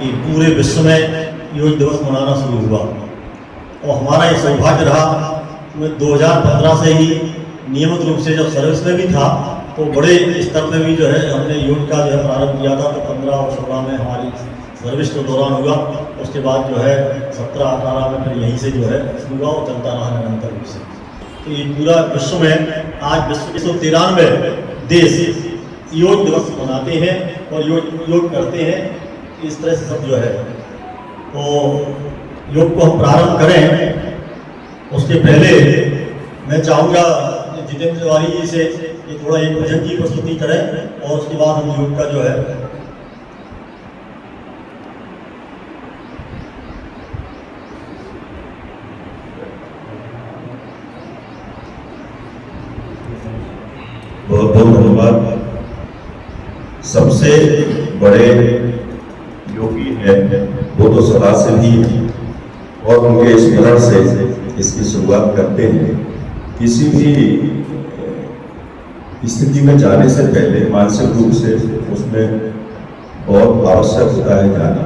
कि पूरे विश्व में योग दिवस मनाना शुरू हुआ और हमारा ये सौभाग्य रहा। मैं 2015 से ही नियमित रूप से जब सर्विस में भी था तो बड़े स्तर में भी जो है हमने योग का जो है प्रारंभ किया था। तो 15 और 16 में हमारी सर्विस के दौरान हुआ, उसके बाद जो है 17-18 में फिर यहीं से जो है शुरू हुआ और चलता रहा निरंतर रूप से। तो ये पूरा विश्व में आज विश्व के 193 देश योग दिवस मनाते हैं और योग करते हैं। इस तरह से सब जो है तो योग को हम प्रारंभ करें उसके पहले मैं चाहूँगा जितेंद्र तिवारी जी से ये थोड़ा एक भजन की प्रस्तुति करें और उसके बाद हम योग का जो है बहुत बहुत धन्यवाद। सबसे बड़े योगी हैं वो तो सदा से भी और उनके स्मरण से इसकी शुरुआत करते हैं। किसी भी स्थिति में जाने से पहले मानसिक रूप से उसमें बहुत आवश्यक होता है जाना।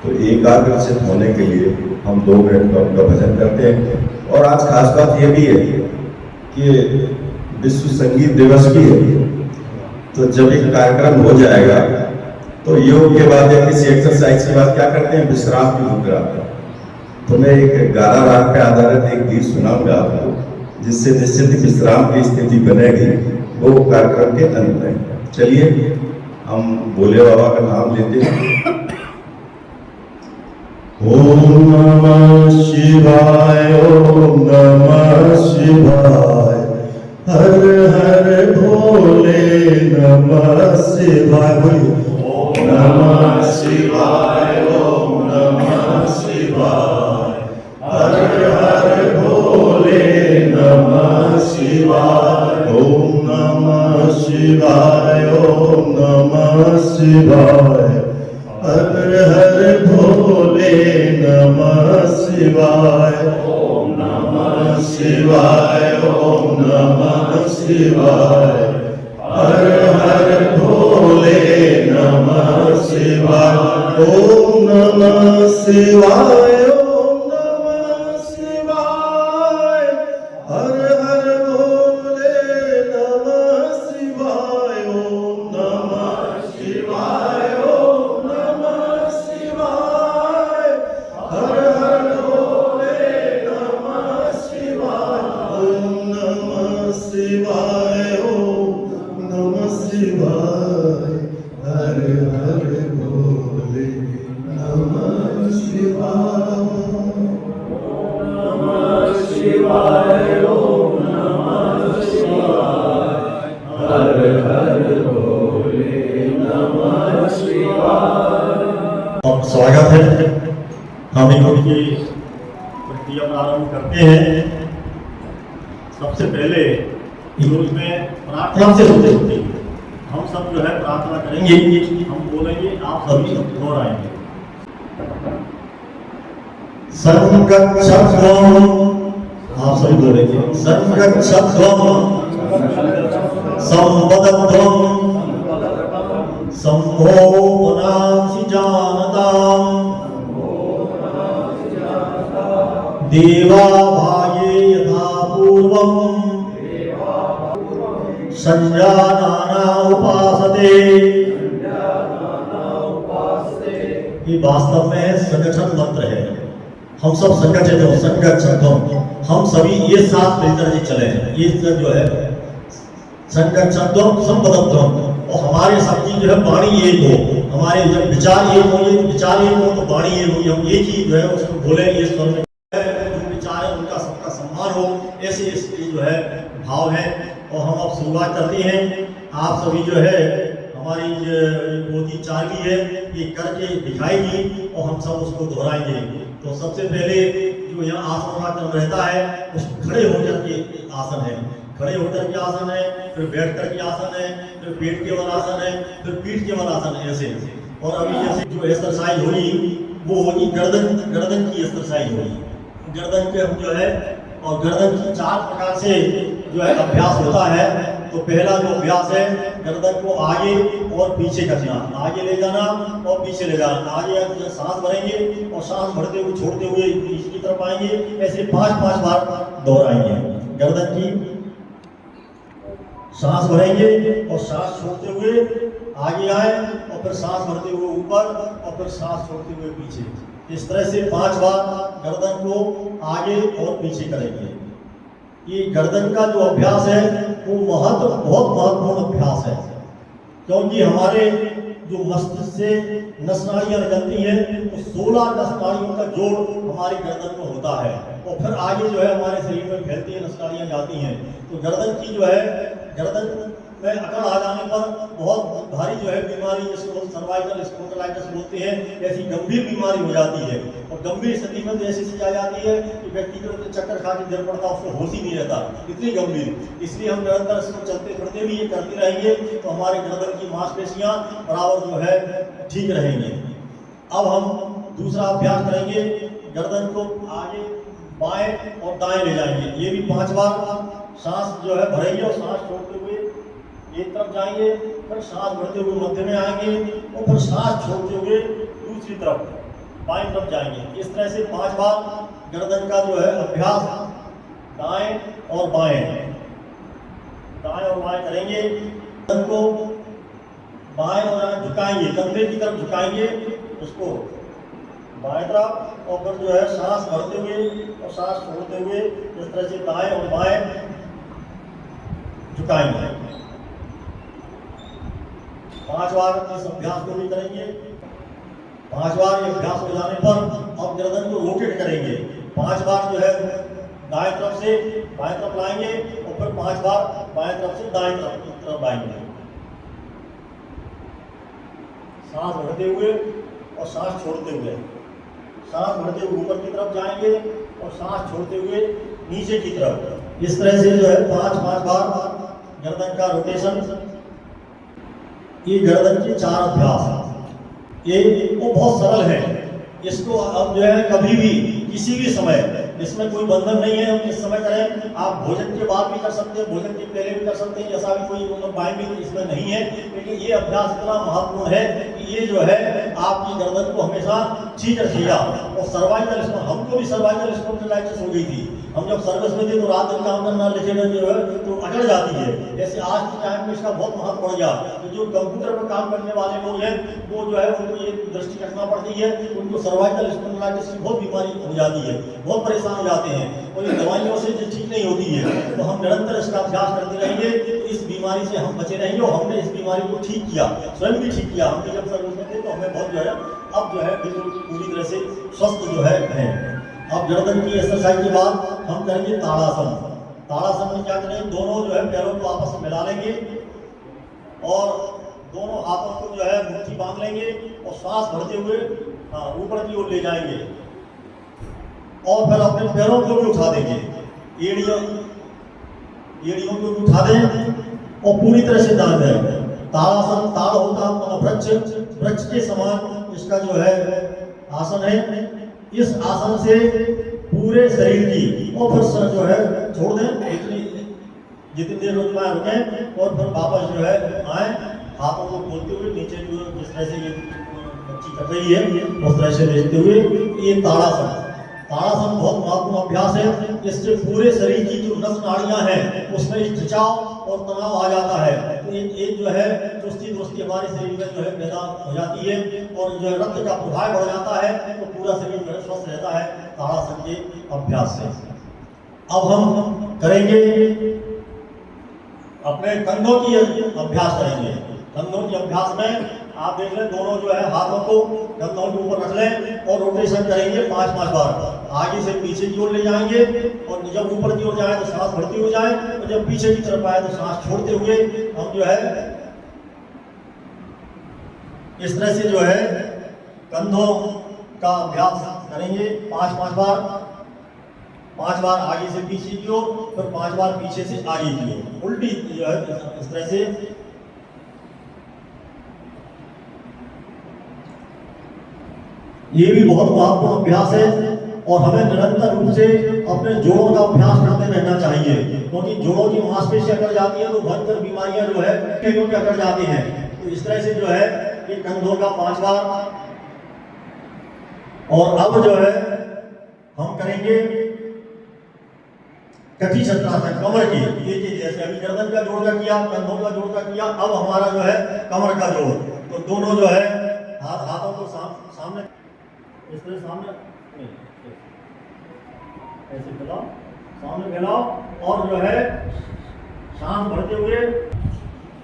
तो एकाग्रचित होने के लिए हम 2 मिनट का उनका भजन करते हैं। और आज खास बात यह भी है कि विश्व संगीत दिवस भी है। तो जब एक कार्यक्रम हो जाएगा तो योग के बाद या किसी एक्सरसाइज के बाद क्या करते हैं, विश्राम की मुद्रा। तो मैं एक गाना राग पे आधारित एक गीत सुनाऊंगा आपको, जिससे निश्चित विश्राम की स्थिति बनेगी वो कार्यक्रम के अंत में। चलिए हम भोले बाबा का नाम लेते हैं। ओम नमः शिवाय, ओम नमः शिवाय, हर हर भोले नमः शिवाय। ओम नमः शिवाय, ओम नमः शिवाय, हर हर भोले नमः शिवाय। ओम नमः शिवाय, ओम नमः शिवाय, हर हर भोले नमः शिवाय। ओम नमः शिवाय, ओम नमः शिवाय, हर हर भोले नमः शिवाय। ओम नमः शिवाय, ओम नमः शिवाय, हर हर भोले नमः शिवाय। ओम नमः शिवाय, ओम नमः शिवाय, हर हर भोले नमः शिवाय। ओम नमः शिवाय, ओम नमः शिवाय, हर हर भोले नमः शिवाय। नमः शिवाय, ओम नमः शिवाय, हर हर भोले नमः शिवाय। अब स्वागत है। हम योग की प्रक्रिया प्रारंभ करते हैं। सबसे पहले योग में प्रार्थना से होते होते हम सब जो है प्रार्थना करेंगे। हम बोलेंगे, आप सभी दोहराएंगे। संगच्छध्वं, आप सभी बोलेंगे। संगच्छध्वं संवदध्वं संभो मनांसि जानताम् देवा भाये यथा पूर्वम् संजानाना उपासते। ये वास्तव में संगठन मंत्र है। हम सब संगठित हो, संगठित हम सभी ये साथ मिलकर ही चले हैं। ये जो है संगठित संपदत्वम, और हमारे सबकी जो है वाणी एक हो, हमारे जब विचार एक हो, ये विचार एक हो तो वाणी एक हो। हम एक ही जो है उसको बोले, ये स्वर में जो विचार है उनका सबका सम्मान हो, ऐसे इसकी जो है भाव है। और हम अब शुरुआत करते हैं। आप सभी जो है हमारी पोती चार्ली है, ये करके दिखाएगी और हम सब उसको दोहराएंगे। तो सबसे पहले जो यहाँ आसन का क्रम रहता है उस खड़े होकर के आसन है, खड़े होकर के आसन है, फिर बैठ कर के आसन है, फिर पेट के बल आसन है, फिर पीठ के बल आसन है, ऐसे। और अभी जैसे जो एक्सरसाइज होगी वो होगी गर्दन की एक्सरसाइज होगी। गर्दन पे हम जो है और गर्दन की 4 प्रकार से जो है अभ्यास होता है। तो पहला जो अभ्यास है, गर्दन को आगे और पीछे करना, आगे ले जाना और पीछे ले जाना। आगे सांस भरेंगे और सांस भरते हुए छोड़ते हुए पीछे की तरफ आएंगे। ऐसे 5-5 बार दोहराएंगे। गर्दन की सांस भरेंगे और सांस छोड़ते हुए आगे आए और फिर सांस भरते हुए ऊपर और फिर सांस छोड़ते हुए पीछे। इस तरह से 5 बार गर्दन को आगे और पीछे करेंगे। ये गर्दन का जो अभ्यास है वो बहुत महत्वपूर्ण अभ्यास है, क्योंकि हमारे जो मस्तिष्क से नस नाड़ियाँ निकलती हैं तो 16 नस नाड़ियों का जोड़ हमारी गर्दन में होता है और फिर आगे जो है हमारे शरीर में फैलती है, नस नाड़ियाँ जाती हैं। तो गर्दन की जो है, गर्दन में अकड़ आ जाने पर बहुत भारी जो है बीमारी, जिसको सर्वाइकल स्पॉन्डिलाइटिस बोलते हैं, ऐसी गंभीर बीमारी हो जाती है। और गंभीर स्थिति में ऐसी चीज आ जाती है कि व्यक्ति को चक्कर खा के गिर पड़ता, उसको होश ही नहीं रहता, इतनी गंभीर। इसलिए हम निरंतर इसको चलते फिरते भी ये करते रहेंगे तो हमारे गर्दन की मांसपेशियां बराबर जो है ठीक रहेंगे। अब हम दूसरा अभ्यास करेंगे, गर्दन को आगे बाएं और दाएं ले जाएंगे। ये भी 5 बार सांस जो है भरेंगे और सांस छोड़ते हुए एक तरफ जाएंगे, फिर सांस भरते हुए मध्य में आएंगे और फिर सांस छोड़ते हुए दूसरी तरफ बाएं तरफ जाएंगे। इस तरह से 5 बार गर्दन का जो है अभ्यास दाएं और बाएं करेंगे। गर्दन को बाएं और झुकाएंगे, कंधे की तरफ झुकाएंगे उसको बाएं तरफ, और फिर जो है सांस भरते हुए और सांस छोड़ते हुए इस तरह से दाएं और बाएं झुकाएंगे। 5 बार इस अभ्यास को भी करेंगे। 5 बार ये अभ्यास हो जाने पर अब गर्दन को रोटेट करेंगे। 5 बार जो है दाएं तरफ से बाएं तरफ लाएंगे और फिर 5 बार बाएं तरफ से दाएं तरफ लाएंगे। सांस भरते हुए और सांस छोड़ते हुए, सांस भरते हुए ऊपर की तरफ जाएंगे और सांस छोड़ते हुए नीचे की तरफ। इस तरह से जो है 5-5 बार गर्दन का रोटेशन। ये गर्दन के 4 अभ्यास, ये वो बहुत सरल है। इसको अब जो है कभी भी किसी भी समय, इसमें कोई बंधन नहीं है हम किस समय करें। आप भोजन के बाद भी कर सकते हैं, भोजन के पहले भी कर सकते हैं, ऐसा भी कोई बाइंडिंग इसमें नहीं है। लेकिन ये अभ्यास इतना महत्वपूर्ण है कि ये जो है आपकी गर्दन को हमेशा ठीक रखेगा। और सर्वाइकल, हमको भी सर्वाइकल स्पॉन्डिलाइटिस हो गई थी। हम जब सर्विस में थे तो रात दिन काम करना, लिखे जो है तो अकड़ जाती है। जैसे आज के टाइम में इसका बहुत महत्व बढ़ गया। तो जो कंप्यूटर पर काम करने वाले लोग हैं वो जो है उनको ये दृष्टि रखना पड़ती है, उनको सर्वाइकल स्पॉन्डिलाइटिस की बहुत बीमारी हो जाती है, बहुत परेशान हो जाते हैं और ये दवाइयों से जो ठीक नहीं होती है। तो हम निरंतर इसका अभ्यास करते रहेंगे तो इस बीमारी से हम बचे रहेंगे। और हमने इस बीमारी को ठीक किया, स्वयं भी ठीक किया। हमने जब सर्विस में थे तो हमें बहुत जो है अब जो है बिल्कुल पूरी तरह से स्वस्थ जो है। अब गर्दन की एक्सरसाइज के बाद हम करेंगे ताड़ासन। ताड़ासन में क्या करेंगे, दोनों जो है पैरों को आपस में मिला लेंगे और दोनों हाथों को जो है मुट्ठी बांध लेंगे और सांस भरते हुए ऊपर की ओर ले जाएंगे और फिर अपने पैरों को भी उठा देंगे, एड़ियों को भी उठा दें और पूरी तरह से दान दें। ताड़ासन, ताड़ होता है वृक्ष के समान इसका जो है आसन है। इस आसन से पूरे शरीर की और फिर सर जो है छोड़ दें, जितनी देर रुकें और फिर वापस जो है आए, हाथों को खोलते हुए नीचे जो जिस तरह से ये बच्ची कर रही है उस तरह से लेते हुए ये ताड़ासन। ताड़ासन बहुत महत्वपूर्ण अभ्यास है। इससे पूरे शरीर की जो नस नाड़ियां हैं उसमें खिंचाव और तनाव आ जाता है। तो एक जो है चुस्ती दुरुस्ती हमारे शरीर में जो है पैदा हो जाती है और जो है रक्त का प्रवाह बढ़ जाता है तो पूरा शरीर जो है स्वस्थ रहता है ताड़ासन के अभ्यास से। अब हम करेंगे अपने कंधों की अभ्यास करेंगे। कंधों के अभ्यास में आप देख लें, दोनों जो है हाथों को कंधों के ऊपर रख लें और रोटेशन करेंगे 5-5 बार। आगे से पीछे की ओर ले जाएंगे और जब ऊपर की ओर जाए तो सांस भरती हो जाए और जब पीछे की तरफ आए तो सांस छोड़ते हुए हम जो है इस तरह से जो है कंधों का अभ्यास करेंगे 5-5 बार। 5 बार आगे से पीछे की ओर, फिर 5 बार पीछे से आगे की ओर, उल्टी जो है इस तरह से। ये भी बहुत महत्वपूर्ण अभ्यास है। और हमें निरंतर रूप से अपने जोड़ों का अभ्यास करते रहना चाहिए, क्योंकि जोड़ों की मांसपेशियां अकड़ जाती है तो भयंकर बीमारियां जो है पेटों की अकड़ जाती हैं। तो इस तरह से जो है ये कंधों का 5 बार। और अब जो है हम करेंगे कटी चक्रासन कमर की। ये जैसे अभी गर्दन का जोड़ का किया, कंधों का जोड़ का किया, अब हमारा जो है कमर का जोड़। तो दोनों जो है हाथों को सामने इस तरह सामने ऐसे फैलाओ, सामने फैलाओ और जो है सांस भरते हुए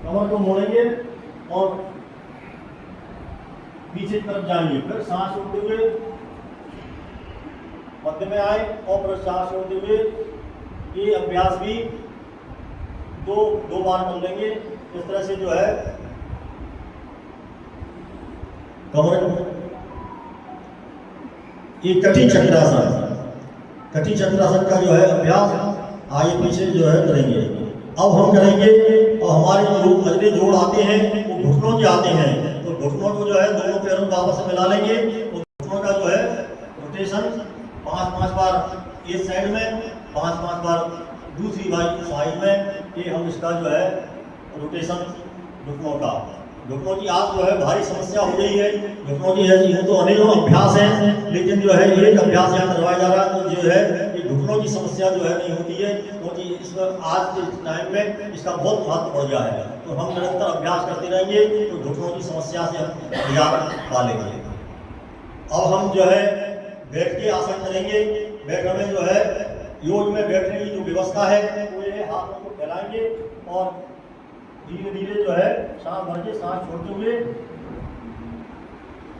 कमर को मोड़ेंगे और पीछे की तरफ जाएंगे। फिर सांस छोड़ते हुए मध्य में आए और फिर सांस छोड़ते हुए ये अभ्यास भी दो बार कर लेंगे। इस तरह से जो है कमर ये कटी चक्रासन, कटी चक्रासन का जो है अभ्यास आगे पीछे जो है करेंगे। अब हम करेंगे और हमारे जो अगले जोड़ आते हैं वो घुटनों के आते हैं। तो घुटनों को जो है दोनों पैरों को आपस में मिला लेंगे। तो घुटनों का जो है रोटेशन 5-5 बार इस साइड में, 5-5 बार दूसरी साइड में। ये हम इसका जो है रोटेशन घुटनों का। घुटनों की आज जो है भारी समस्या हो गई है घुटनों की है। यूँ तो अनेकों अभ्यास हैं, लेकिन जो है एक अभ्यास यहाँ करवाया जा रहा है तो जो है ये घुटनों की समस्या जो है नहीं होती है, क्योंकि इसमें आज के टाइम में इसका बहुत महत्व बढ़ गया है। तो हम निरंतर अभ्यास करते रहेंगे तो घुटनों की समस्या से हम निजात पा लेंगे। अब हम जो है बैठ के आसन करेंगे। बैठने में जो है योग में बैठने की जो व्यवस्था है वो ये हाथों को फैलाएंगे और धीरे धीरे जो है सांस भर के सांस छोड़ते हुए,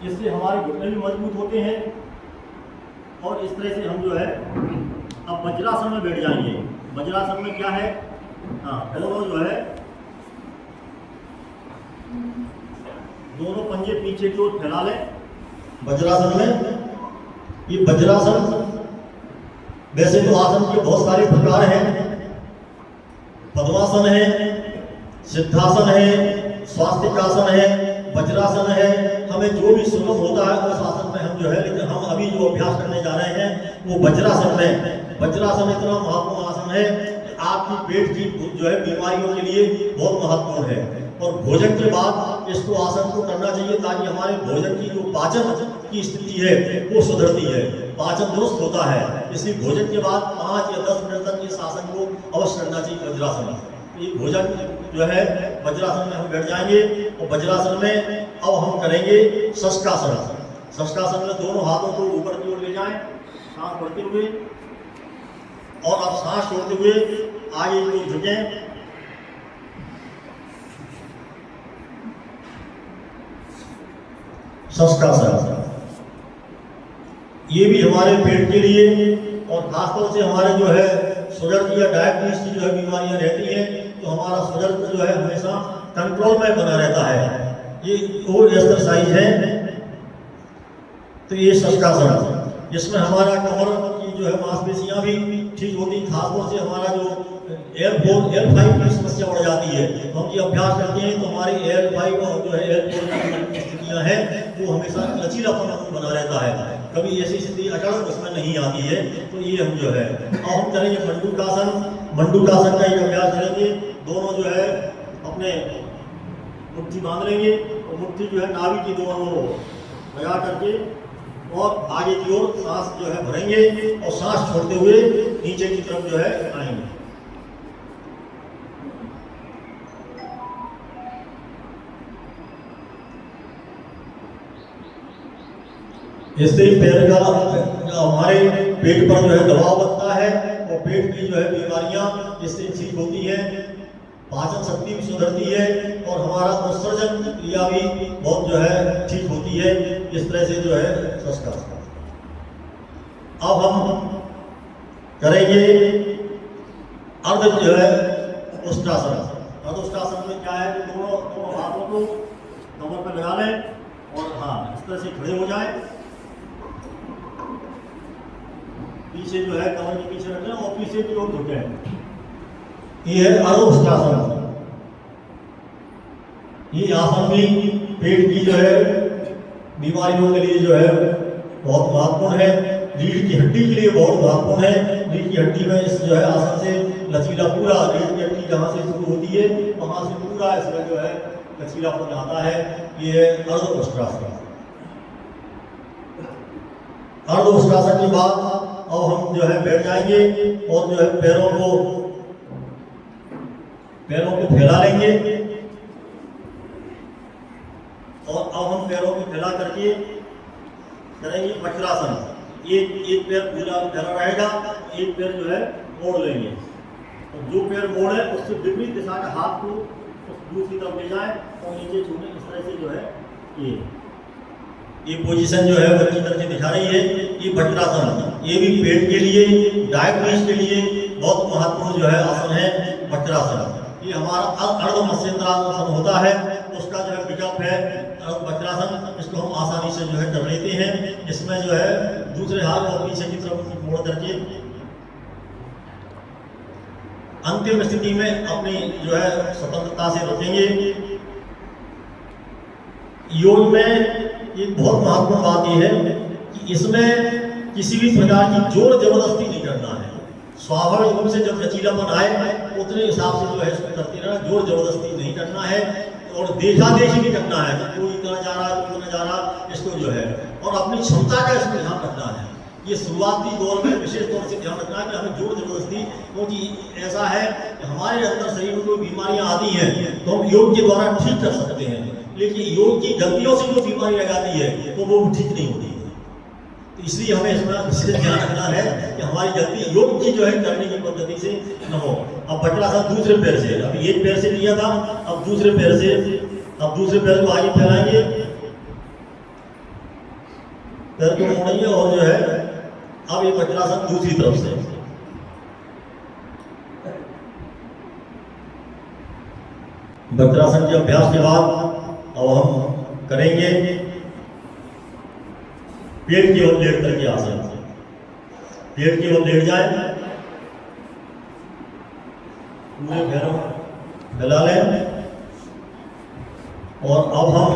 जिससे हमारे घुटने भी मजबूत होते हैं। और इस तरह से हम जो है अब वज्रासन में बैठ जाएंगे। वज्रासन में क्या है, हाँ दोनों जो है दोनों पंजे पीछे की ओर फैला लें। वज्रासन में ये वज्रासन वैसे तो आसन के बहुत सारे प्रकार हैं। पद्मासन है, सिद्धासन है, स्वास्तिकासन है, वज्रासन है। हमें जो भी सुगम होता है उस आसन में हम जो है, लेकिन हम अभी जो अभ्यास करने जा रहे हैं वो वज्रासन में। वज्रासन इतना महत्वपूर्ण आसन है कि आपकी पेट की जो है बीमारियों के लिए बहुत महत्वपूर्ण है। और भोजन के बाद इसको आसन को करना चाहिए ताकि हमारे भोजन की जो पाचन की स्थिति है वो सुधरती है, पाचन दुरुस्त होता है। इसलिए भोजन के बाद 5 या 10 मिनट तक इस आसन को अवश्य करना चाहिए वज्रासन। ये भोजन जो है वज्रासन में हम बैठ जाएंगे। और वज्रासन में अब हम करेंगे शशकासन। शशकासन में दोनों हाथों को ऊपर की ओर ले जाएं, सांस भरते हुए और अब सांस छोड़ते हुए आगे की ओर झुकें। शशकासन ये भी हमारे पेट के लिए और खासतौर से हमारे जो है शुगर की या डायबिटीज की जो है बीमारियां रहती हैं तो हमारा शुगर जो है हमेशा कंट्रोल में बना रहता है। ये वो एक्सरसाइज है। तो ये शशकासन जिसमें हमारा कमर की जो है मांसपेशियां भी ठीक होती, खासतौर से हमारा जो L5 की समस्या बढ़ जाती है। तो हम ये अभ्यास करते हैं तो हमारी L5 और जो है L4 की स्थितियां हैं वो हमेशा लचीलापन बना रहता है, कभी ऐसी स्थिति अचल उसमें नहीं आती है। तो ये हम जो है अब हम करेंगे मंडूकासन। मंडूकासन का एक अभ्यास करेंगे। दोनों जो है अपने मुट्ठी बांध लेंगे और मुट्ठी जो है नाभि की दोनों लगा करके और आगे की ओर सांस जो है भरेंगे और सांस छोड़ते हुए नीचे की तरफ जो है आएंगे। इससे पैर का हमारे पेट पर जो है दबाव बनता है और पेट की जो है बीमारियां इससे ठीक होती है, पाचन शक्ति भी सुधरती है और हमारा उत्सर्जन क्रिया भी बहुत जो है ठीक होती है। इस तरह से जो है शशकासन। अब हम करेंगे अर्ध जो है उष्ट्रासन। अर्ध उष्ट्रासन में क्या है कि दोनों हाथों को कमर पर लगा लें और हाँ इस तरह से खड़े हो जाएं। पीछे जो है कमर के पीछे रखें और पीछे की ओर झुकें। ये है अर्ध उष्ट्रासन। ये आसन भी पेट की जो है बीमारियों के लिए जो है बहुत महत्वपूर्ण है। रीढ़ की हड्डी के लिए बहुत महत्वपूर्ण है। रीढ़ की हड्डी में इस जो है आसन से लचीला पूरा रीढ़ की हड्डी जहाँ से शुरू होती है वहाँ से पूरा इसमें जो है लचीलापन आता है। ये है अर्ध उष्ट्रासन। अर्ध उष्ट्रासन के बाद अब हम जो है बैठ जाएंगे और जो है पैरों को फैला लेंगे और अब हम पैरों को फैला करके करेंगे वज्रासन। एक पैर पूरा फैला रहेगा, एक पैर जो है मोड़ लेंगे और जो पैर मोड़े उससे विपरीत दिशा का हाथ को दूसरी तरफ ले जाए और नीचे छूने। इस तरह से जो है ये पोजीशन जो है बच्ची तरह से दिखा रही है। ये वज्रासन, ये भी पेट के लिए, डायबिटीज के लिए बहुत महत्वपूर्ण जो है आसन है वज्रासन। ये हमारा अर्ध मत्स्येंद्रासन होता है, उसका जो है विकल्प है अर्ध वज्रासन। इसको हम आसानी से जो है कर लेते हैं। इसमें जो है दूसरे हाथ को पीछे की तरफ मोड़ करके अंतिम स्थिति में अपनी जो है स्वतंत्रता से रखेंगे। योग में एक बहुत महत्वपूर्ण बात यह है कि इसमें किसी भी प्रकार की जोर जबरदस्ती नहीं करना है। स्वाभाविक रूप से जब लचीलापन आए उतने हिसाब से जो है इसको करते रहना, जोर जबरदस्ती नहीं करना है और देखा देखी नहीं करना है कि कोई इतना जा रहा कोई इतना जा रहा। इसको जो है और अपनी क्षमता का इसमें ध्यान रखना है। ये शुरुआती दौर में विशेष तौर से ध्यान रखना है कि हमें जोर जबरदस्ती, क्योंकि ऐसा है कि हमारे अंदर शरीर में कोई बीमारियां आती हैं तो हम योग के द्वारा ठीक कर सकते हैं, लेकिन योग की गलतियों से जो बीमारी लग जाती है तो वो ठीक नहीं होती है। तो इसलिए हमें इसमें विशेष ध्यान रखना है कि हमारी गलती योग की जो है करने की पद्धति से न हो। अब वज्रासन दूसरे पैर से, अभी एक पैर से किया था, अब दूसरे पैर को आगे फैलाएंगे, पैर को मोड़ेंगे और जो है अब ये वज्रासन दूसरी तरफ से। वज्रासन के अभ्यास के बाद अब हम करेंगे पेट की ओर लेट करके आसन। पेट की ओर लेट जाए, पूरे पैरों फैला लें और अब हम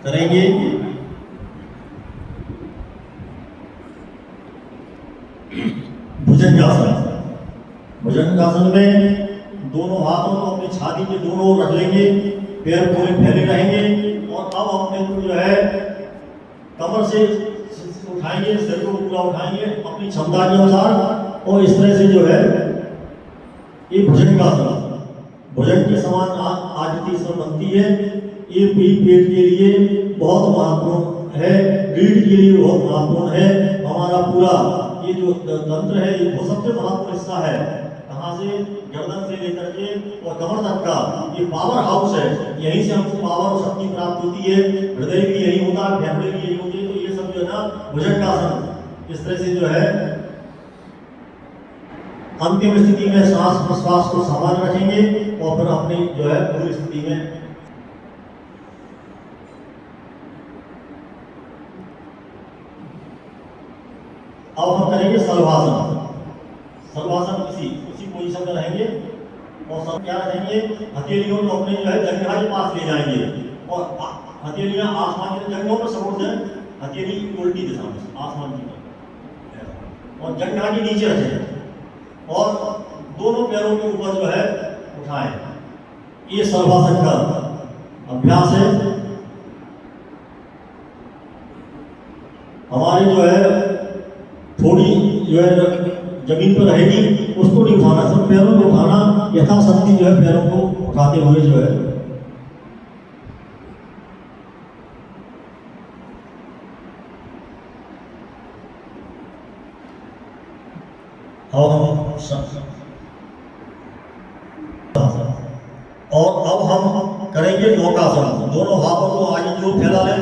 करेंगे भुजंगासन। भुजंगासन में दोनों हाथों को अपनी छाती के दोनों ओर रख लेंगे, पैर पूरे फैले रहेंगे और अब अपने को जो है कमर से उठाएंगे, शरीर को पूरा उठाएंगे अपनी क्षमता के अनुसार और इस तरह से जो है ये भुजंगासन। भुजंग के समान आकृति इसमें बनती है। ये भी पेट के लिए बहुत महत्वपूर्ण है, रीढ़ के लिए बहुत महत्वपूर्ण है। हमारा पूरा ये जो तंत्र है ये बहुत सबसे महत्वपूर्ण हिस्सा है। कहाँ से, गर्दन से लेकर के और कमर तक का ये पावर हाउस है। यहीं से हमको पावर और शक्ति प्राप्त होती है। हृदय भी यही होता है, फेफड़े भी यही होते हैं। तो ये सब जो है ना भुजंगासन इस तरह से जो है अंतिम स्थिति में सांस प्रश्वास को समान रखेंगे और फिर अपनी जो है पूरी स्थिति में अब हम करेंगे सर्वासन। सर्वासन उसी पोजीशन में रहेंगे और सब क्या रहेंगे, हथेलियों को अपने जो है जंघा के पास ले जाएंगे और हथेलियां आसमान की जंघों पर सपोर्ट दें, हथेली उल्टी दिशा में आसमान की तरफ और जंघा के नीचे रखें और दोनों पैरों के ऊपर जो है उठाएं। ये सर्वासन का अभ्यास है। हमारी जो है थोड़ी जो है जमीन पर रहेगी, उसको नहीं उठाना, सब पैरों को उठाना, यथाशक्ति जो है पैरों को उठाते हुए जो है और अब हम करेंगे नौकासन। दोनों हाथों को आगे की ओर फैला लें,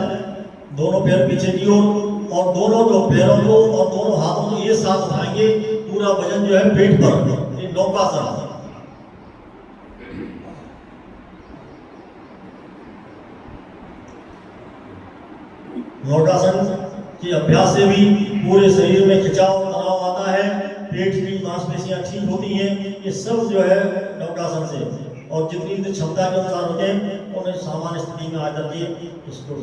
दोनों पैर पीछे की ओर और दोनों जो पैरों को और दोनों हाथों को ये साथ उठाएंगे, पूरा वजन जो है पेट पर। ये नौकासन। नौकासन के अभ्यास से भी पूरे शरीर में खिंचाव तनाव आता है, पेट की मांसपेशियां ठीक होती हैं। ये सब जो है नौकासन से, और जितनी भी क्षमता के अनुसार होते हैं उन्हें सामान्य स्थिति में आकर के इसको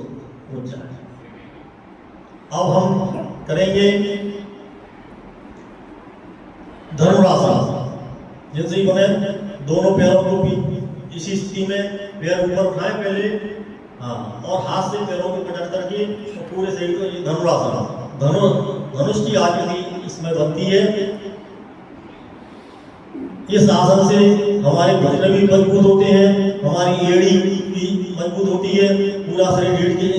रुक जाए। अब हम करेंगे धनुरासन। जैसे ही बने दोनों पैरों को भी इसी स्थिति में पैर ऊपर उठाएं पहले, हाँ, और हाथ से पैरों को पकड़ करके तो पूरे शरीर को, ये धनुरासन। धनुष की आकृति इसमें बनती है। इस आसन से हमारे घुटने भी मजबूत होते हैं, हमारी एड़ी भी मजबूत होती है, पूरा शरीर रीढ़ की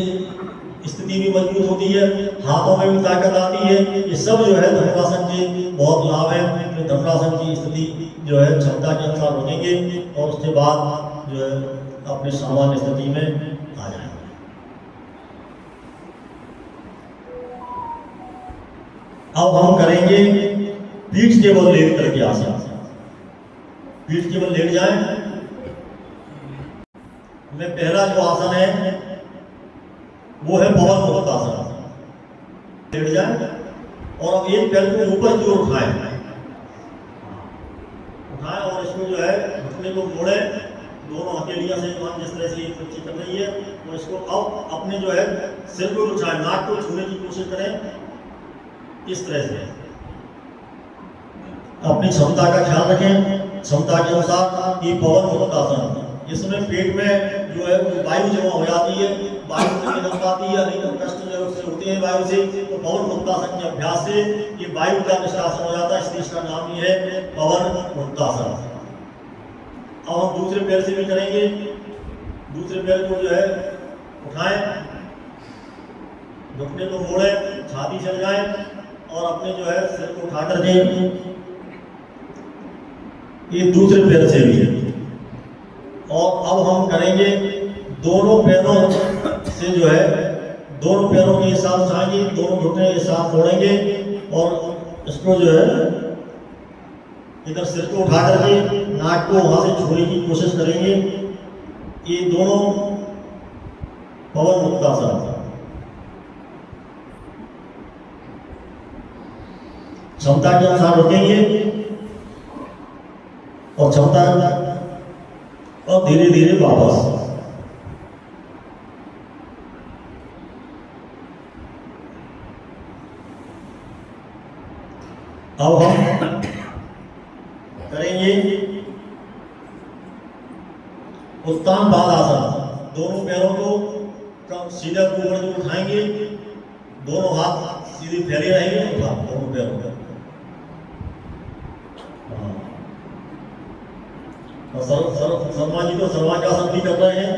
स्थिति भी मजबूत होती है, हाथों में भी ताकत आती है। ये सब जो है धनुरासन के बहुत लाभ है। तो धनुरासन की स्थिति जो है क्षमता के अनुसार रखेंगे और उसके बाद जो है अपनी सामान्य स्थिति में आ जाएंगे। अब हम करेंगे पीठ के बल लेट करके आसन। पीठ के बल लेट जाए। में पहला जो आसन है वो है पवन मुक्तासन। लेट जाए और अब एक पैर को ऊपर की ओर उठाएं और इसको जो है घुटने को मोड़े, दोनों हथेलियां से जिस तरह से बच्ची कर रही है, और इसको अब अपने जो है सिर को उठाएं, नाक को छूने की कोशिश करें इस तरह से। अपनी क्षमता का ख्याल रखें, क्षमता के अनुसार। ये पवन मुक्तासन, इसमें पेट में जो है वायु जमा हो जाती है, वायु नहीं निकल पाती है, नहीं तो कष्ट जो उससे होते हैं वायु से। तो पवन मुक्तासन के अभ्यास से ये वायु का निष्कासन हो जाता है, इसलिए इसका नाम ये है पवन मुक्तासन। अब हम दूसरे पैर से भी करेंगे। दूसरे पैर को जो है उठाएं, घुटने को मोड़े, छाती चल जाए और अपने जो है सिर को उठा कर दें। ये दूसरे पैर से भी है। और अब हम करेंगे दोनों पैरों से जो है, दोनों पैरों के साथ उठाएंगे, दोनों घुटने के साथ मोड़ेंगे और इसको जो है इधर सिर को उठा करके नाक को वहां से छूने की कोशिश करेंगे। ये दोनों पवन मुक्तासन। क्षमता के अनुसार रुकेंगे और क्षमता और धीरे धीरे वापस। अब हम करेंगे उत्तान पाद आसन। दोनों पैरों को सीधा ऊपर को उठाएंगे, दोनों हाथ सीधे फैले रहेंगे, उठा दोनों पैरों को। शर्मा जी तो सर्वांगासन भी कर रहे हैं।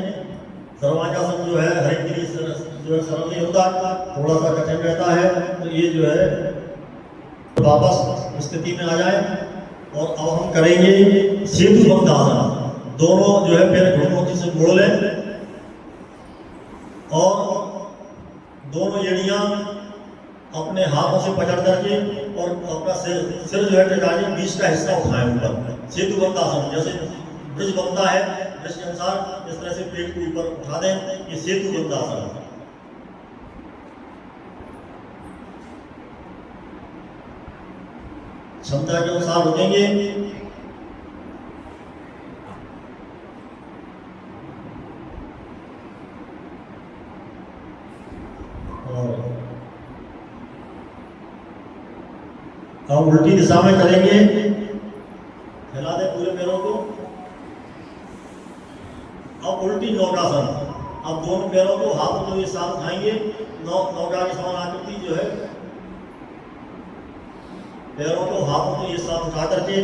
सर्वांगासन जो है हर एक के लिए जो है सरल नहीं होता, थोड़ा सा कठिन रहता है। तो ये जो है वापस स्थिति में आ जाए। और अब हम करेंगे सेतु बंध आसन। दोनों जो है पैर घुटनों से मोड़ लें और दोनों एड़ियां अपने हाथों से पकड़ करके और अपना सिर जो है टिकाने बीच का हिस्सा उठाएं ऊपर। सेतु बंध आसन, जैसे ब्रिज बनता है ब्रिज के अनुसार इस तरह से पेट को ऊपर उठा दें। ये सेतु बंध आसन है। क्षमता के अनुसार रुकेंगे और अब उल्टी दिशा में करेंगे। फैला दें पूरे पैरों को। अब उल्टी नौकासन। अब दोनों पैरों को हाथों को एक साथ उठाएंगे। नौका की समान आकृति जो है, पैरों को हाथों को एक साथ उठा करके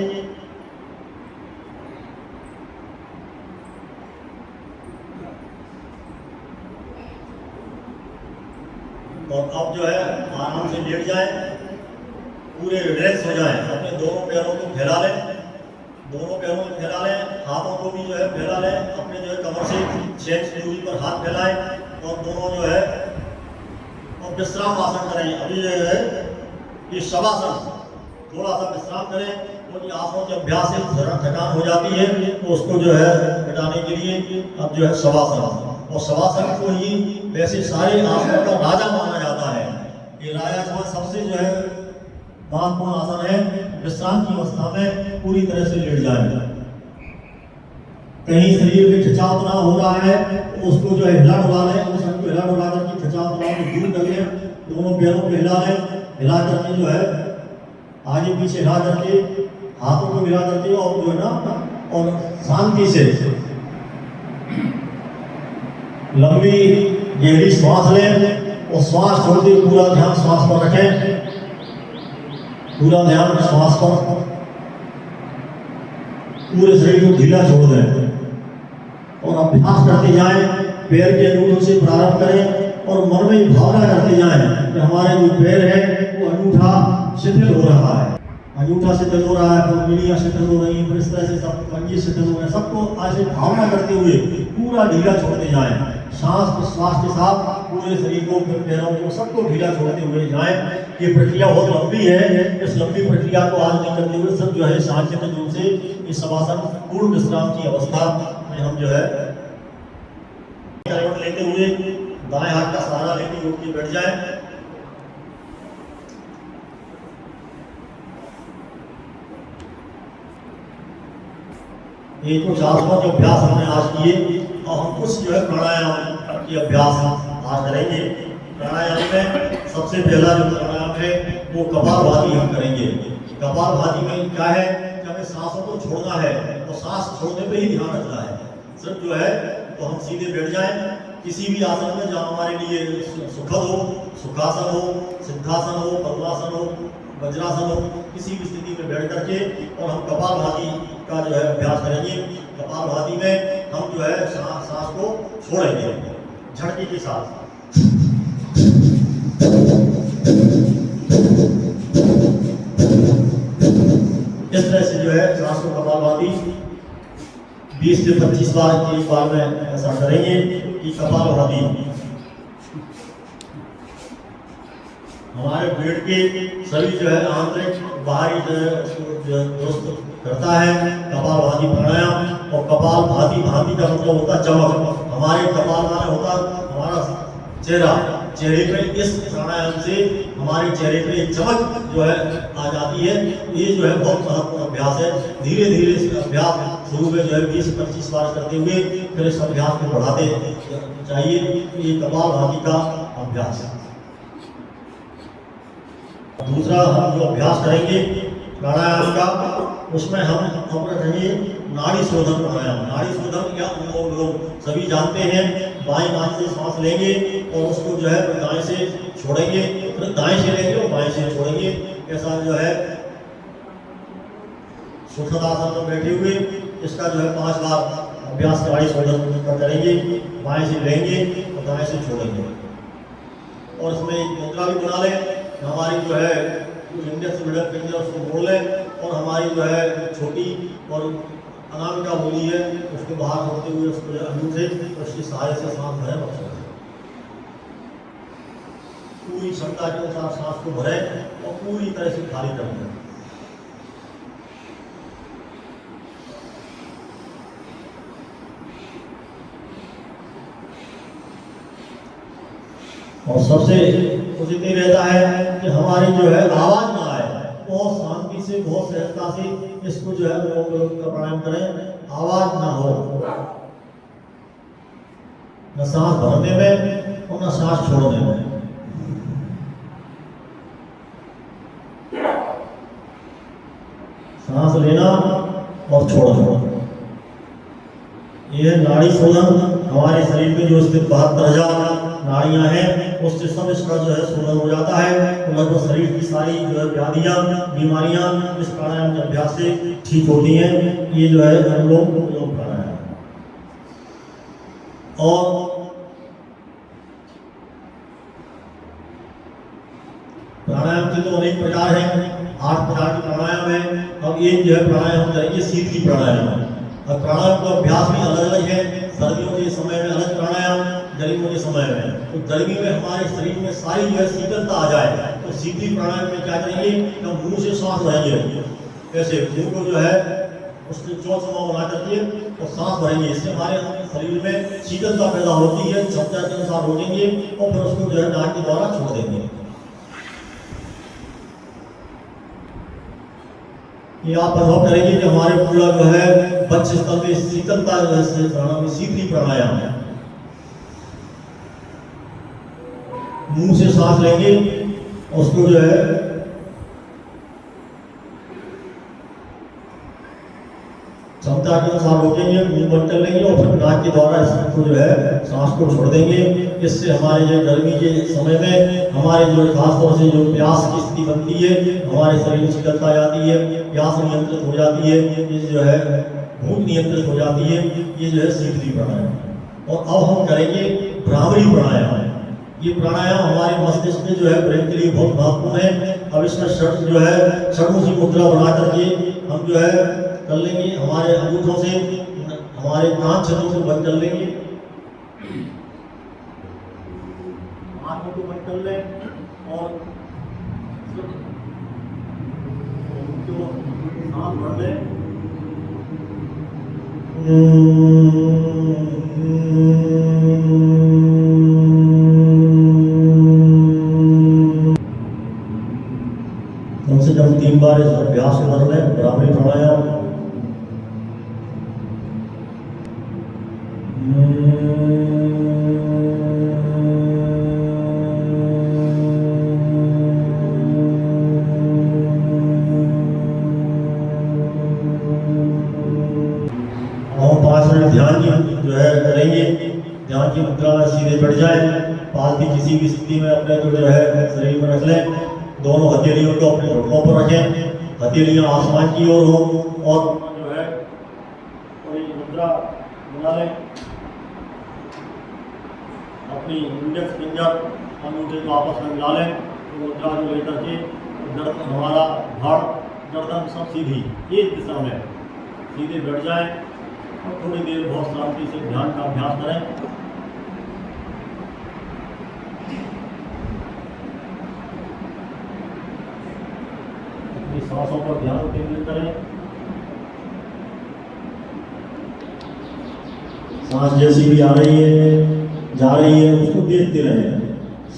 और अब जो है आराम से लेट जाए, पूरे रिलैक्स हो जाए। अपने दोनों पैरों को फैला लें, दोनों पैरों को फैला लें, हाथों को भी जो है फैला लें। अपने जो है कमर से 6 इंच दूरी पर हाथ फैलाएं और दोनों जो है और विश्राम आसन करें। अभी जो है ये शवासन, थोड़ा सा विश्राम करें क्योंकि आसनों के अभ्यास से थकान हो जाती है। तो उसको जो है घटाने के लिए अब जो है शवासन। और शवासन को ही वैसे सारे आसनों का राजा माना जाता है। ये राजा सबसे जो है महत्वपूर्ण आसन है। विश्राम की अवस्था में पूरी तरह से लेट जाए। कहीं शरीर में खिंचाव तनाव हो रहा है तो उसको जो है हिला डुला लें, उस को हिला डुला करके खिंचाव तनाव को दूर कर लें। दोनों पैरों को हिला करके जो है आगे पीछे हिला करके हाथों को हिला करके और जो है ना और शांति से लंबी गहरी श्वास लें और श्वास छोड़ते हुए पूरा ध्यान श्वास पर रखें, पूरा ध्यान श्वास पर, पूरे शरीर को ढीला छोड़ दें और अभ्यास करते जाएं। पैर के अंगूठों से प्रारंभ करें और मन में भावना करते जाएं कि हमारे जो पैर है वो अंगूठा शिथिल हो रहा है, अंगूठा शिथिल हो रहा है, फिर उंगलियां शिथिल हो रही हैं, फिर इस तरह से सब पंजे शिथिल हो रहे हैं। सबको ऐसे भावना करते हुए पूरा ढीला छोड़ते जाएं। सांस प्रश्वास के साथ पूरे शरीर को, फिर पैरों को, सबको ढीला छोड़ते हुए जाएं। ये प्रक्रिया बहुत लंबी है। इस लंबी प्रक्रिया को आज नहीं करते हुए सब जो है शांतिपूर्ण रूप से इस शवासन पूर्ण विश्राम की अवस्था में हम जो है करवट लेते हुए दाएं हाथ का सहारा लेके उठ के बैठ जाए। ये कुछ आसनों के अभ्यास हमने आज किए और हम कुछ जो है प्राणायाम के अभ्यास आज करेंगे। प्राणायाम में सबसे पहला जो प्राणायाम है वो कपालभाति हम करेंगे। कपालभाति में क्या है कि हमें सांसों को छोड़ना है और सांस छोड़ने पे ही ध्यान रखना है। सिर्फ जो है तो हम सीधे बैठ जाएं किसी भी आसन में जहाँ हमारे लिए सुखद हो, सुखासन हो, सिद्धासन हो, पद्मासन हो, वज्रासन हो, किसी भी स्थिति में बैठ करके और हम कपालभाति का जो है अभ्यास करेंगे। कपालभाति में हम जो है सांस को छोड़ेंगे झटके के साथ। इस तरह से जो है सांस को कपालभाति 20 से 25 बार एक बार में ऐसा करेंगे कि कपालभाति हमारे पेट के सभी जो है आंतरिक बाहरी जो दुरुस्त करता है। कपालभाति प्राणायाम और कपालभाति भांति का मतलब होता है चमक। हमारे कपाल माने होता हमारा चेहरा, चेहरे पे इस प्राणायाम से हमारे चेहरे पे चमक जो है आ जाती है। ये जो है बहुत महत्वपूर्ण अभ्यास है। धीरे धीरे इस अभ्यास शुरू में जो है 20 से 25 बार करते हुए फिर इस अभ्यास को बढ़ाते चाहिए। ये कपालभाति का अभ्यास है। दूसरा हम जो अभ्यास करेंगे प्राणायाम का, उसमें हम अपना कहेंगे नाड़ी शोधन प्राणायाम। नाड़ी शोधन या अनुलोम विलोम सभी जानते हैं। बाएं कान से सांस लेंगे और उसको जो है दाएं से छोड़ेंगे, फिर दाएं से लेंगे और बाएं से छोड़ेंगे। ऐसा जो है सुखदासन में बैठे हुए इसका जो है 5 बार अभ्यास नाड़ी शोधन का करेंगे। बाएं से लेंगे और दाएं से छोड़ेंगे और इसमें एक मुद्रा भी बना लें। हमारी जो है इंडेक्स मिडल फिंगर उसको मोड़ लें और हमारी जो है छोटी और अनामिका बोली है उसको बाहर छोड़ते हुए उसको अंगूठे और उसकी सहायता से सांस भरें और छोड़ें। पूरी क्षमता के अनुसार सांस को भरें और पूरी तरह से खाली कर दें। और सबसे उचित ये रहता है कि हमारी जो है आवाज ना आए, बहुत शांति से बहुत सहजता से इसको जो है अनुलोम विलोम का प्राणायाम करें। आवाज ना हो, न सांस भरने में और न सांस छोड़ने में। सांस लेना और छोड़ना, यह नाड़ी शोधन। हमारे शरीर में जो स्थित 72,000 नाड़ियां हैं उससे सब इसका जो है शोधन हो जाता है। तो लगभग शरीर की सारी जो है व्याधियां, बीमारियां इस प्राणायाम के अभ्यास से ठीक होती हैं। ये जो है अनुलोम विलोम प्राणायाम। और प्राणायाम के तो अनेक प्रकार हैं, 8 प्रकार के प्राणायाम है। अब एक जो है प्राणायाम हम करेंगे शीतली प्राणायाम। और प्राणायाम का अभ्यास भी अलग अलग है। सर्दियों के समय में अलग प्राणायाम, गर्मियों के समय में। तो गर्मी में हमारे शरीर में सारी जो है शीतलता आ जाए तो शीतली प्राणायाम में क्या करेंगे, हम मुंह से सांस भरेंगे। ऐसे मुंह को जो है उसके चौसमा बना करके और सांस भरेंगे। इससे हमारे शरीर में शीतलता पैदा होती है। क्षमता के अनुसार रोकेंगे और फिर उसको जो है नाक के द्वारा छोड़ देंगे। ये आप अनुभव करेंगे कि हमारे पूरा जो है बच्चे स्थल में शीतलता जो है प्राणायाम में शीतली प्राणायाम है। मुंह से सांस लेंगे, उसको जो है क्षमता के अनुसार रोकेंगे, मुंह बंद कर लेंगे और फिर नाक के द्वारा इसको जो है सांस को छोड़ देंगे। इससे हमारे जो गर्मी के समय में हमारे जो खासतौर से जो प्यास की स्थिति बनती है, हमारे शरीर में शीतलता आ जाती है, प्यास नियंत्रित हो जाती है, ये जो है भूख नियंत्रित हो जाती है, ये जो है शीतली प्राणायाम। और अब हम करेंगे भ्रामरी प्राणायाम। ये प्राणायाम हमारे मस्तिष्क में जो है ब्रेन के लिए बहुत महत्वपूर्ण है। अब इसमें जो है षड्मुखी मुद्रा बना करके हम जो है कर लेंगे। हमारे अंगूठों से हमारे कान छेदों को बंद कर लेंगे, आंखों को बंद कर लें और सांस भर लें। कम से कम 3 बार इस अभ्यास को कर लें, भ्रामरी प्राणायाम। हम 5 मिनट ध्यान की जो है करेंगे। ध्यान की मुद्रा में सीधे बैठ जाए, पालती किसी भी स्थिति में अपने जो है शरीर में रख लें। दोनों हथेलियों को अपने घुटनों पर रखें, हथेलियां आसमान की ओर हो और जो है कोई मुद्रा बना लें। अपनी इंडेक्स फिंगर अंगूठे को आपस में मिला लें, तो मुद्रा को लेकर के गर्दन हमारा धड़ गर्दन सब सीधी एक दिशा में सीधे बैठ जाए और थोड़ी देर बहुत शांति से ध्यान का अभ्यास करें। अपनी सांसों पर ध्यान केंद्रित करें। सांस जैसी भी आ रही है जा रही है उसको देखते रहें।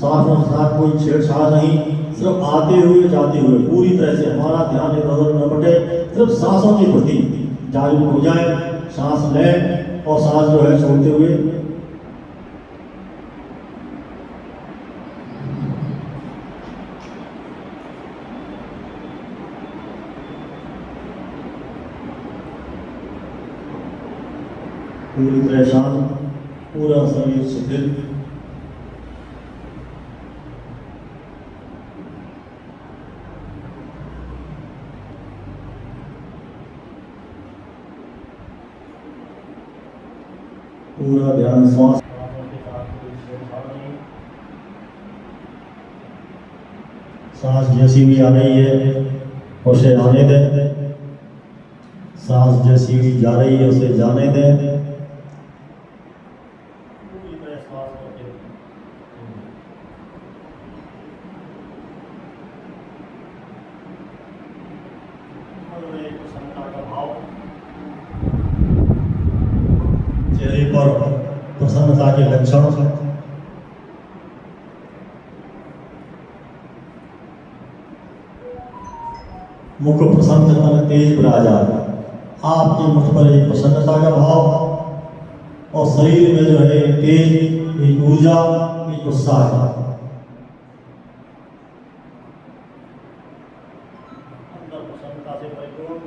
सांस और साथ कोई छेड़छाड़ नहीं, सिर्फ आते हुए जाते हुए पूरी तरह से हमारा ध्यान इधर न बटे, सिर्फ सांसों के प्रति जागरूक हो जाए। सांस लें और सांस जो है छोड़ते हुए पूरी तरह शांत, पूरा शरीर शिथिल। पूरा ध्यान श्वास के साथ, सांस जैसी भी आ रही है उसे आने दें, सांस जैसी भी जा रही है उसे जाने दें। चेहरे पर प्रसन्नता के लक्षण, मुख प्रसन्न तन तेज विराजा। आपके मुख पर एक प्रसन्नता का भाव और शरीर में जो है एक तेज, एक ऊर्जा, एक उत्साह है। अंदर प्रसन्नता से परिपूर्ण,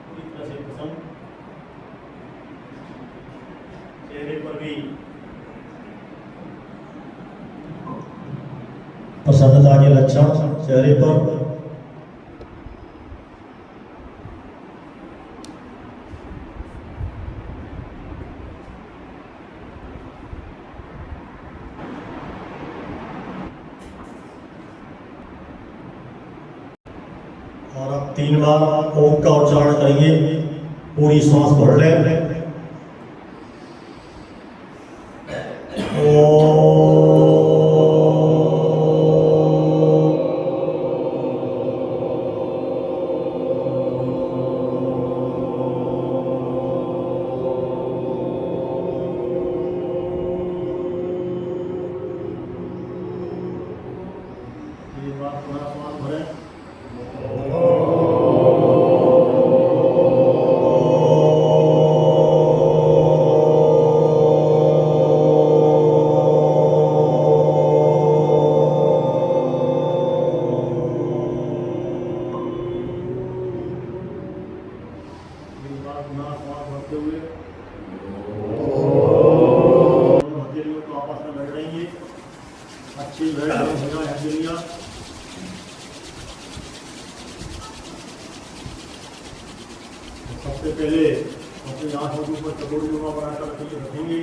पूरी तरह से प्रसन्न, चेहरे पर भी प्रसन्नता के लक्षण चेहरे पर। और अब 3 बार ओम का उच्चारण करेंगे। पूरी सांस भर लें। पूरा सांस भरें। आँखों के ऊपर चकोरीनुमा बनाकर रखेंगे।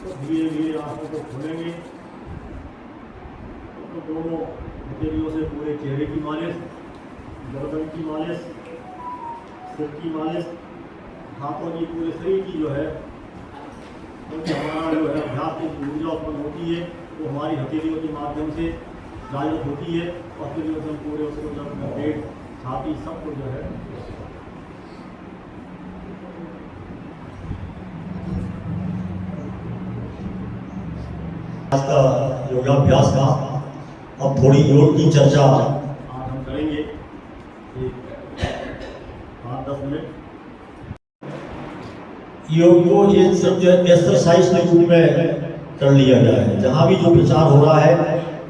तो धीरे धीरे आँखों को खोलेंगे। तो दोनों हथेलियों से पूरे चेहरे की मालिश, गर्दन की मालिश, सिर की मालिश, हाथों की, पूरे शरीर की जो है, क्योंकि हमारा जो है अभ्यास की ऊर्जा उत्पन्न होती है वो हमारी हथेलियों के माध्यम से जागृत होती है। और फिर जो पूरे उसको जब पेट, छाती सबको जो है का योगाभ्यास का अब थोड़ी योग की चर्चा आज हम करेंगे 5-10 मिनट। योग को ये सब जो एक्सरसाइज के रूप में कर लिया जाए। जहाँ भी जो विचार हो रहा है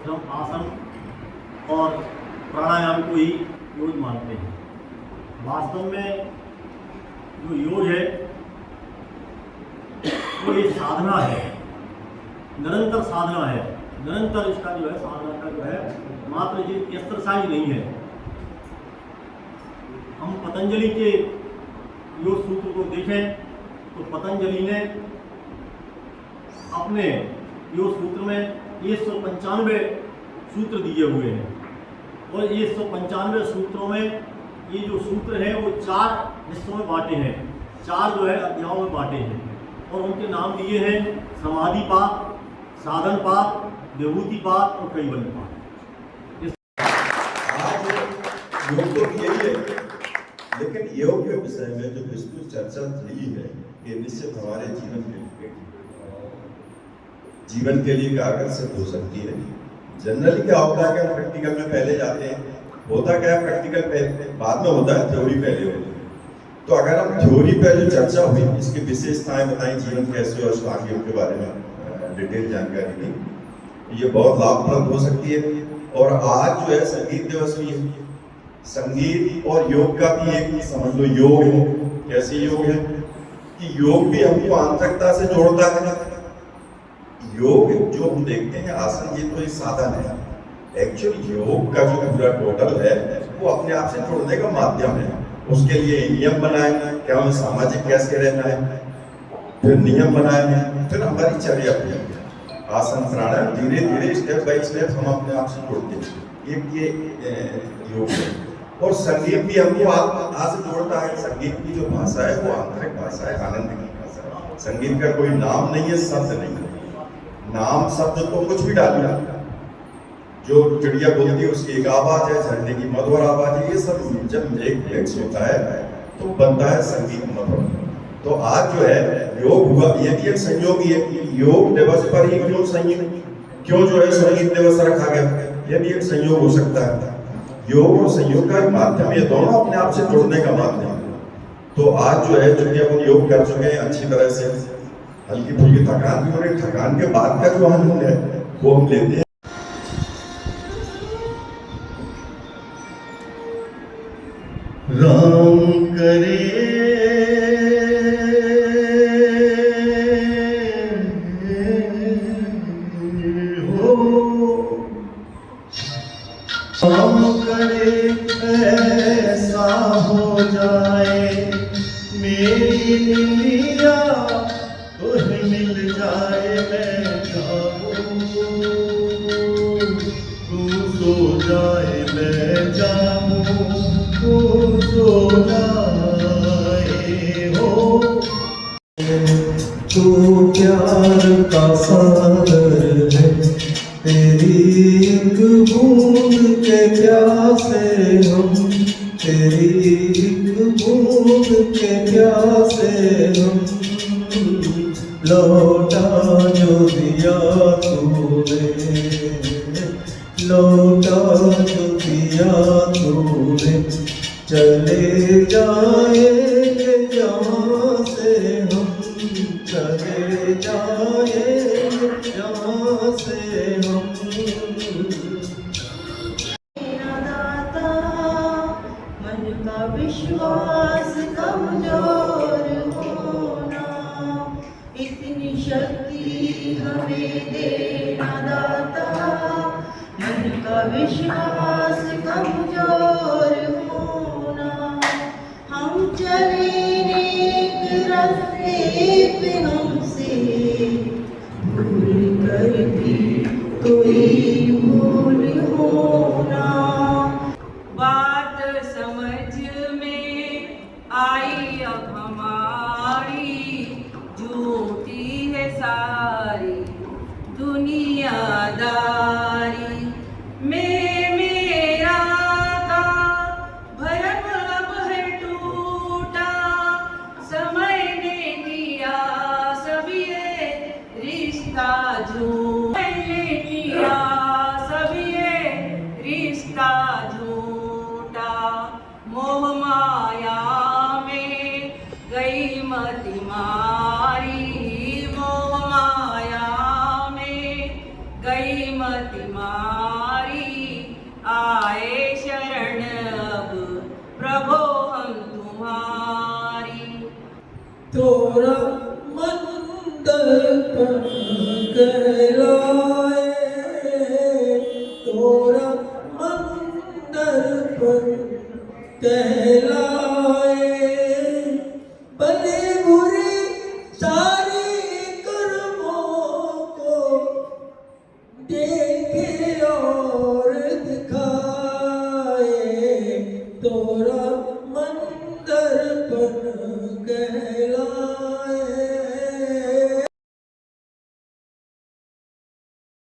हम आसन और प्राणायाम को ही योग मानते हैं। वास्तव में जो योग है वो एक साधना है, निरंतर साधना है। निरंतर इसका जो है साधना का जो है मात्र ये एक्सरसाइज नहीं है। हम पतंजलि के योग सूत्र को देखें तो पतंजलि ने अपने योग सूत्र में 195 सूत्र दिए हुए हैं। और ये 195 सूत्रों में ये जो सूत्र है वो 4 हिस्सों में बांटे हैं, 4 जो है अध्यायों में बांटे हैं। और उनके नाम दिए हैं समाधि पाद, साधन पाद, विभूति पाद और कैवल्य पाद। आज योग तो यही है, लेकिन योग के विषय में जो विस्तृत चर्चा हुई है ये निश्चित हमारे जीवन के लिए कारगर सिद्ध हो सकती है। जनरली क्या होता है कि हम प्रैक्टिकल में पहले जाते हैं, होता क्या है प्रैक्टिकल बाद में होता है, थ्योरी पहले होती है। तो अगर हम थ्योरी पर जो चर्चा हुई, इसकी विशेषताएं बताई, जीवन कैसे और स्वास्थ्य योग के बारे में डिटेल जानकारी दी, ये बहुत लाभप्रद हो सकती है। और आज जो है संगीत दिवस भी है। संगीत और योग का भी एक समझ लो योग है। कैसे योग है कि योग भी हमको आंतरिकता से जोड़ता है। योग जो हम देखते हैं आसन, ये तो एक साधन है। एक्चुअली योग का जो पूरा टोटल है वो अपने आप से जोड़ने का माध्यम है। उसके लिए नियम बनाए, क्या हमें सामाजिक कैसे रहना है, फिर नियम बनाए हैं, फिर हमारी चर्या भी है। आसन प्राणायाम धीरे धीरे स्टेप बाय स्टेप हम अपने आप से जोड़ते हैं। एक ये योग है। और संगीत भी हमको आज से जोड़ता है। संगीत की जो भाषा है वो आंतरिक भाषा है, आनंद की भाषा है। संगीत का कोई नाम नहीं है, शब्द नहीं है। नाम शब्द तो कुछ भी डालिए, जो चिड़िया बोलती है उसकी एक आवाज है, झरने की मधुर आवाज है, ये सब जब एक मिक्स होता है तो बनता है संगीत मधुर। तो आज जो है योग हुआ, ये भी एक संयोग ही है। योग दिवस पर ही क्यों जो है संगीत दिवस रखा गया, ये भी एक संयोग हो सकता है। योग और संयोग का माध्यम, ये दोनों अपने आप से जुड़ने का माध्यम है। तो आज जो है चूंकि अपन योग कर चुके हैं अच्छी तरह से, हल्की फुल्की थकान भी हो रही, थकान के बाद का जो आनंद है वो हम लेते हैं। राम करे राम करे ऐसा हो जाए, मेरी निंदिया तुम्हें मिल जाए। मैं जाऊं तू सो जाए, मैं जाऊं तू सो जाए। हो तू प्यार का सागर है, तेरी एक बूंद के प्यासे हम, तेरी एक बूंद के प्यासे हम। लौटा जो दिया तूने, लौटा जो दिया तूने, चले जाएंगे जहाँ से हम, चले जाएंगे जहाँ से हम। दाता मन का विश्वास कमजोर होना, इतनी शक्ति हमें देना दाता। मन का विश्वास कमजोर होना, हम चले नेक रास्ते प्रेम हमसे भूल कर भी कोई भूल होना। बात समझ में आई अब हमारी, झूठी है सारी दुनियादारी में। मेरा का भरम अब है टूटा, समय ने किया सब ये रिश्ता झूठा, ने किया सब ये रिश्ता झूठा। मोह माया में गई मति मारी, मोह माया में गई मति मारी। आए शरण अब प्रभो हम तुम्हारी। तोरा मन दर्पण कहलाए, तोरा मन दर्पण कहलाए।